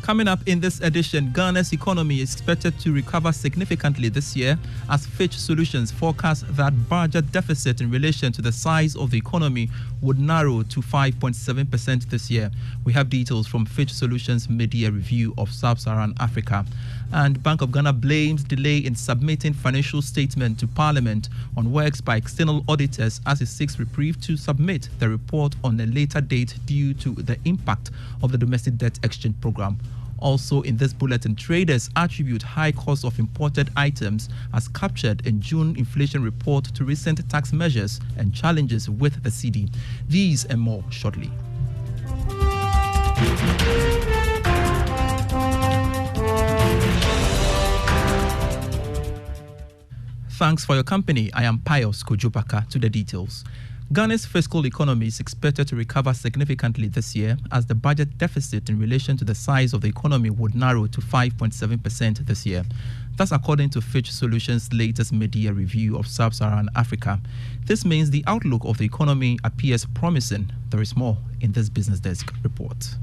Coming up in this edition, Ghana's economy is expected to recover significantly this year as Fitch Solutions forecast that budget deficit in relation to the size of the economy would narrow to 5.7% this year. We have details from Fitch Solutions Media Review of Sub-Saharan Africa. And Bank of Ghana blames delay in submitting financial statement to Parliament on works by external auditors as it seeks reprieve to submit the report on a later date due to the impact of the domestic debt exchange program. Also in this bulletin, traders attribute high cost of imported items as captured in June inflation report to recent tax measures and challenges with the cedi. These and more shortly. Thanks for your company. I am Pius Kojupaka. To the details. Ghana's fiscal economy is expected to recover significantly this year as the budget deficit in relation to the size of the economy would narrow to 5.7% this year. That's according to Fitch Solutions' latest media review of Sub-Saharan Africa. This means the outlook of the economy appears promising. There is more in this Business Desk report.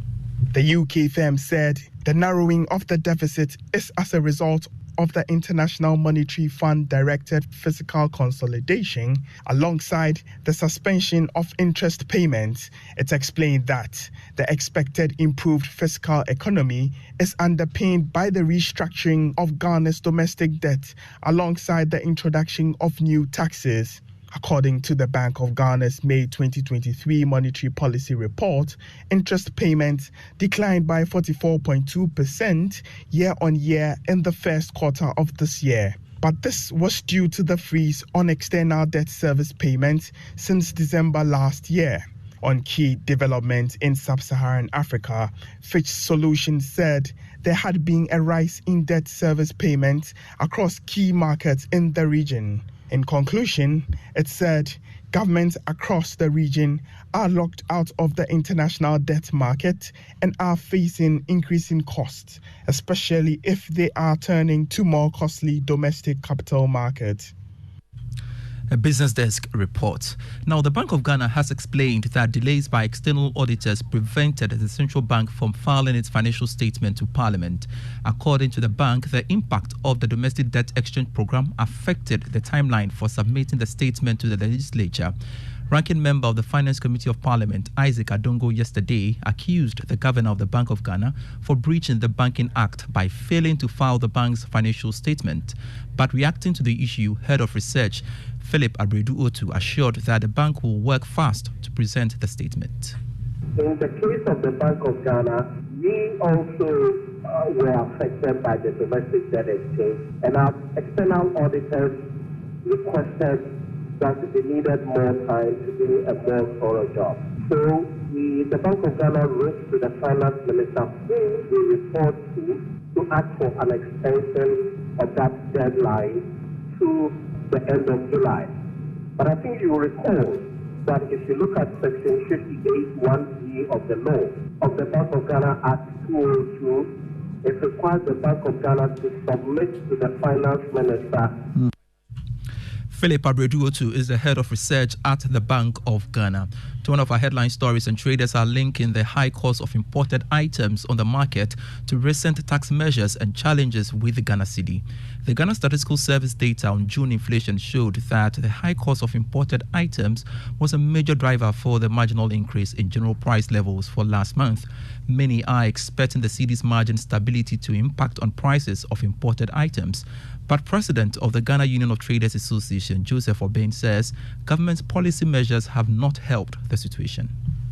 The UK firm said the narrowing of the deficit is as a result of the International Monetary Fund directed fiscal consolidation alongside the suspension of interest payments. It explained that the expected improved fiscal economy is underpinned by the restructuring of Ghana's domestic debt alongside the introduction of new taxes. According to the Bank of Ghana's May 2023 Monetary Policy Report, interest payments declined by 44.2% year-on-year in the first quarter of this year. But this was due to the freeze on external debt service payments since December last year. On key developments in Sub-Saharan Africa, Fitch Solutions said there had been a rise in debt service payments across key markets in the region. In conclusion, it said governments across the region are locked out of the international debt market and are facing increasing costs, especially if they are turning to more costly domestic capital markets. A Business Desk report. Now, the Bank of Ghana has explained that delays by external auditors prevented the central bank from filing its financial statement to Parliament. According to the bank, the impact of the domestic debt exchange program affected the timeline for submitting the statement to the legislature. Ranking member of the Finance Committee of Parliament, Isaac Adongo, yesterday accused the governor of the Bank of Ghana for breaching the Banking Act by failing to file the bank's financial statement. But reacting to the issue, head of research Philip Abredu-Otu assured that the bank will work fast to present the statement. In the case of the Bank of Ghana, we also were affected by the domestic debt exchange, and our external auditors requested that they needed more time to do a more thorough job. So the Bank of Ghana wrote to the finance minister, who we report to ask for an extension of that deadline to the end of July. But I think you will recall that if you look at section 58(1)(b) of the law of the Bank of Ghana Act 2002, it requires the Bank of Ghana to submit to the finance minister. Philip Abredu-Otu is the head of research at the Bank of Ghana. To one of our headline stories, and traders are linking the high cost of imported items on the market to recent tax measures and challenges with the Ghana cedi. The Ghana Statistical Service data on June inflation showed that the high cost of imported items was a major driver for the marginal increase in general price levels for last month. Many are expecting the cedi's margin stability to impact on prices of imported items. But President of the Ghana Union of Traders Association, Joseph Obeng, says government policy measures have not helped the situation.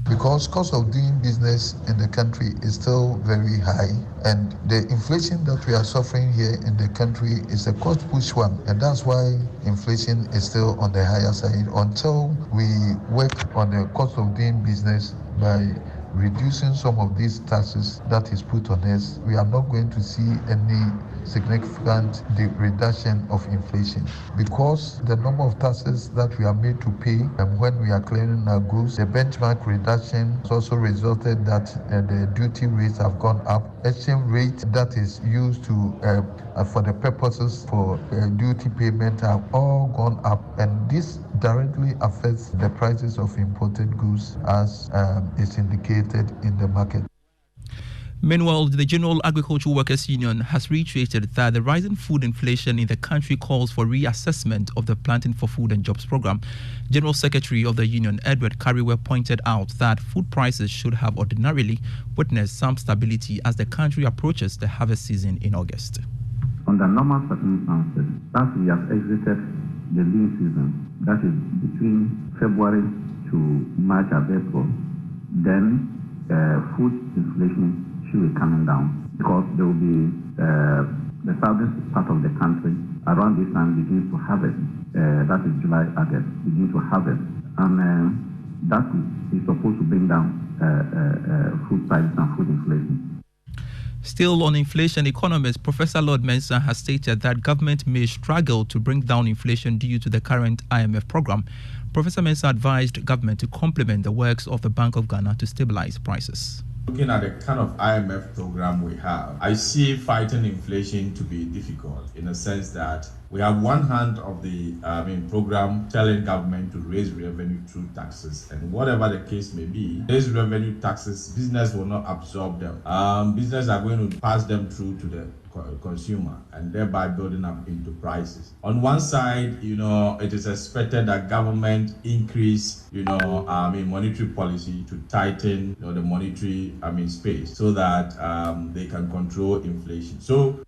Because cost of doing business in the country is still very high, and the inflation that we are suffering here in the country is a cost push one, and that's why inflation is still on the higher side until we work on the cost of doing business by reducing some of these taxes that is put on us. We are not going to see any significant reduction of inflation because the number of taxes that we are made to pay when we are clearing our goods, the benchmark reduction has also resulted that the duty rates have gone up. Exchange rate that is used to for the purposes for duty payment have all gone up, and this directly affects the prices of imported goods as is indicated in the market. Meanwhile, the General Agricultural Workers Union has reiterated that the rising food inflation in the country calls for reassessment of the Planting for Food and Jobs program. General Secretary of the union, Edward Kariwe, pointed out that food prices should have ordinarily witnessed some stability as the country approaches the harvest season in August. Under normal circumstances, as we have exited the lean season, that is between February to March and April, then food inflation should be coming down because there will be the southern part of the country around this time begins to harvest. That is July, August, begin to harvest. And that is supposed to bring down food prices and food inflation. Still on inflation, economist Professor Lord Mensah has stated that government may struggle to bring down inflation due to the current IMF program. Professor Mensah advised government to complement the works of the Bank of Ghana to stabilize prices. Looking at the kind of IMF program we have, I see fighting inflation to be difficult in the sense that we have one hand of the program telling government to raise revenue through taxes, and whatever the case may be, these revenue taxes, business will not absorb them. Business are going to pass them through to the consumer and thereby building up into prices. On one side, it is expected that government increase, monetary policy to tighten the monetary, space so that they can control inflation. So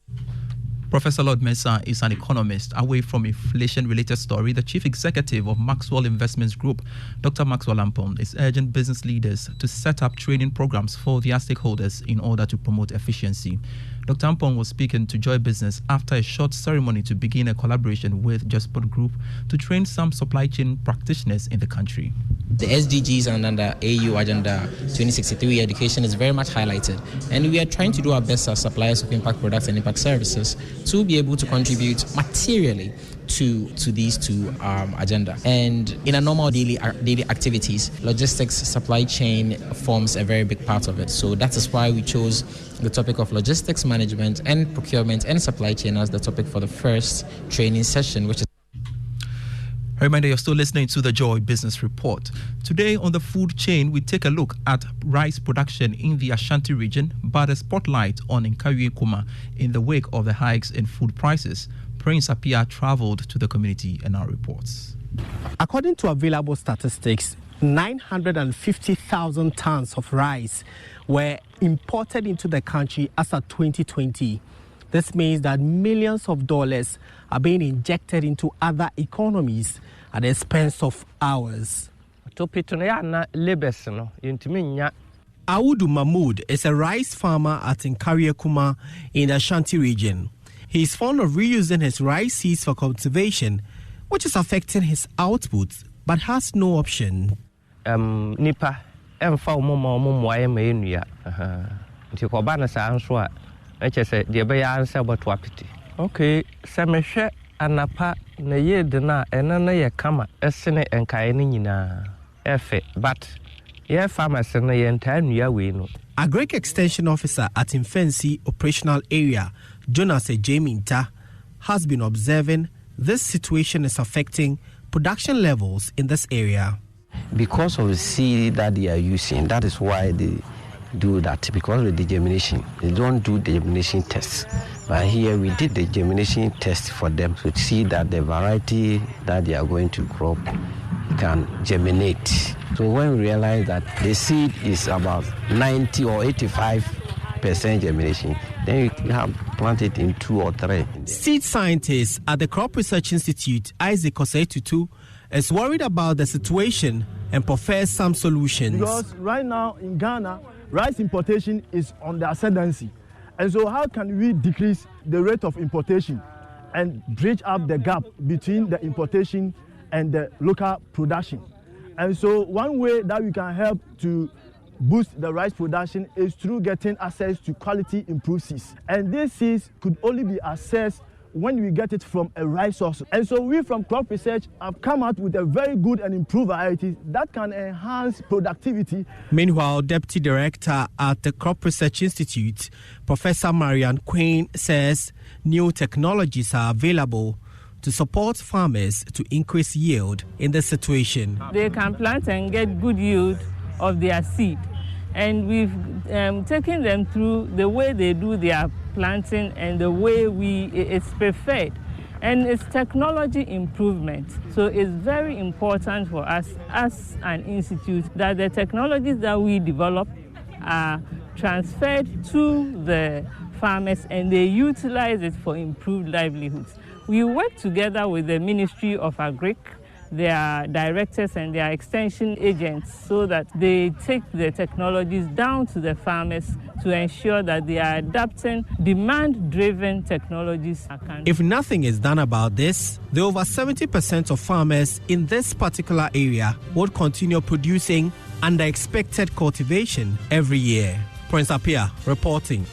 Professor Lord Mensah is an economist. Away from inflation-related story, the chief executive of Maxwell Investments Group, Dr. Maxwell Ampon, is urging business leaders to set up training programs for their stakeholders in order to promote efficiency. Dr. Ampon was speaking to Joy Business after a short ceremony to begin a collaboration with Josport Group to train some supply chain practitioners in the country. The SDGs and under AU Agenda 2063 education is very much highlighted, and we are trying to do our best as suppliers of impact products and impact services to be able to contribute materially to these two agenda. And in a normal daily activities, logistics, supply chain forms a very big part of it. So that is why we chose the topic of logistics management and procurement and supply chain as the topic for the first training session, which is a reminder, you're still listening to the Joy Business Report. Today on the food chain, we take a look at rice production in the Ashanti region, but a spotlight on Nkawie Kuma in the wake of the hikes in food prices. Prince Apia traveled to the community and now reports. According to available statistics, 950,000 tons of rice were imported into the country as of 2020. This means that millions of dollars are being injected into other economies at the expense of ours. Audu Mahmood is a rice farmer at Nkawie Kuma in the Ashanti region. He is fond of reusing his rice seeds for cultivation, which is affecting his output, but has no option. Nipa emfa omo mwaye menu nti ko ba na sa anso a echese de be ya ansa boto apiti. Okay, semehwe anapa na ye de na ena na ye kama esene enkae ni nyina efe, but ye farmers na ye ntanua we no. Agric Extension Officer at Infensi Operational Area, Jonas Ejeminta, has been observing this situation is affecting production levels in this area. Because of the seed that they are using, that is why they do that, because of the germination. They don't do the germination tests. But here we did the germination test for them to see that the variety that they are going to crop can germinate. So when we realize that the seed is about 90 or 85% germination, then you have planted in 2 or 3. Seed scientist at the Crop Research Institute, Isaac Osetutu, is worried about the situation and prefers some solutions. Because right now in Ghana, rice importation is on the ascendancy. And so how can we decrease the rate of importation and bridge up the gap between the importation and the local production? And so one way that we can help to boost the rice production is through getting access to quality improved seeds. And these seeds could only be accessed when we get it from a rice source. And so we from Crop Research have come out with a very good and improved variety that can enhance productivity. Meanwhile, Deputy Director at the Crop Research Institute, Professor Marianne Quinn, says new technologies are available to support farmers to increase yield in this situation. They can plant and get good yield of their seed. And we've taken them through the way they do their planting and the way it's preferred. And it's technology improvement. So it's very important for us as an institute that the technologies that we develop are transferred to the farmers and they utilize it for improved livelihoods. We work together with the Ministry of Agric, their directors and their extension agents, so that they take the technologies down to the farmers to ensure that they are adapting demand-driven technologies. If nothing is done about this, the over 70% of farmers in this particular area would continue producing under expected cultivation every year. Prince Apia reporting.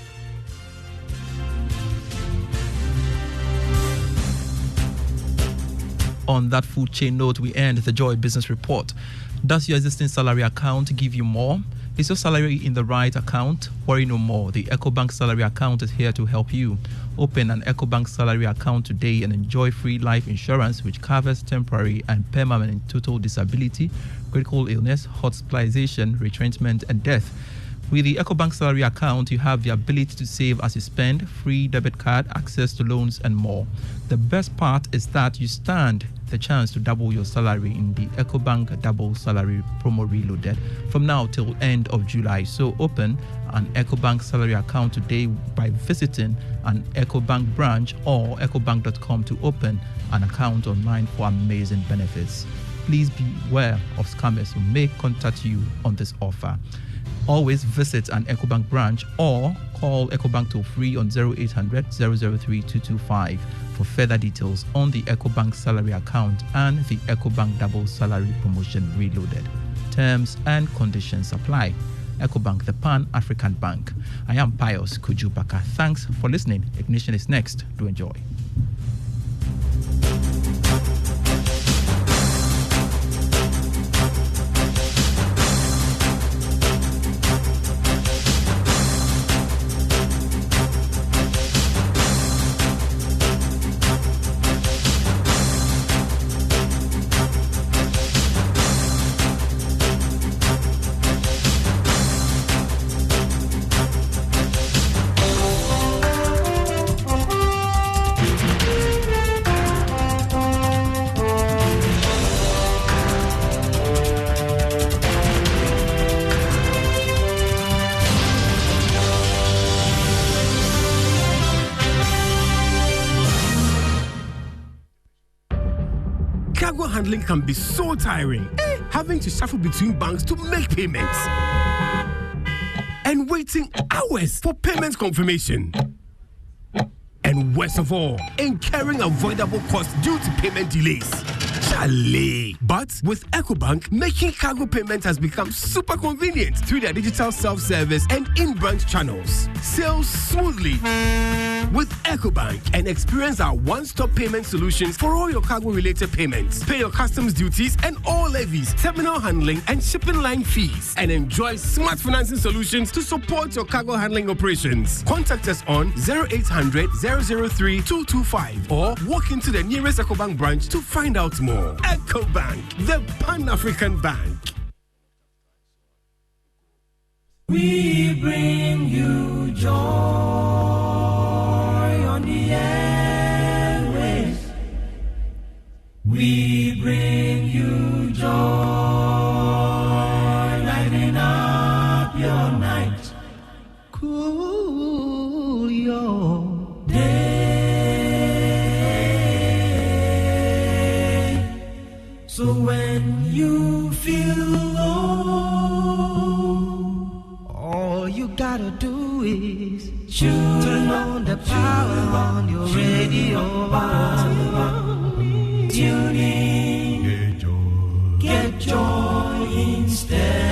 On that food chain note, we end the Joy Business Report. Does your existing salary account give you more? Is your salary in the right account? Worry no more. The EcoBank salary account is here to help you. Open an EcoBank salary account today and enjoy free life insurance, which covers temporary and permanent total disability, critical illness, hospitalization, retrenchment, and death. With the EcoBank salary account, you have the ability to save as you spend, free debit card, access to loans, and more. The best part is that you stand the chance to double your salary in the EcoBank Double Salary Promo Reloaded from now till end of July. So open an EcoBank salary account today by visiting an EcoBank branch or ecobank.com to open an account online for amazing benefits. Please beware of scammers who may contact you on this offer. Always visit an EcoBank branch or call EcoBank toll free on 0800 003 225 for further details on the EcoBank salary account and the EcoBank Double Salary Promotion Reloaded. Terms and conditions apply. EcoBank, the Pan-African Bank. I am Pius Kujubaka. Thanks for listening. Ignition is next. Do enjoy. Cargo handling can be so tiring. Having to shuffle between banks to make payments. And waiting hours for payment confirmation. And worst of all, incurring avoidable costs due to payment delays. Chalet. But with EcoBank, making cargo payment has become super convenient through their digital self-service and in-branch channels. Sail smoothly with EcoBank and experience our one-stop payment solutions for all your cargo-related payments. Pay your customs duties and all levies, terminal handling and shipping line fees, and enjoy smart financing solutions to support your cargo handling operations. Contact us on 0800 003 225 or walk into the nearest EcoBank branch to find out more. EcoBank, the Pan-African Bank. We bring you joy on the airwaves. We bring you joy, lighting up your night, cool your day. So when you feel low, all you gotta do is turn on the power on your radio. Tune in, get joy instead.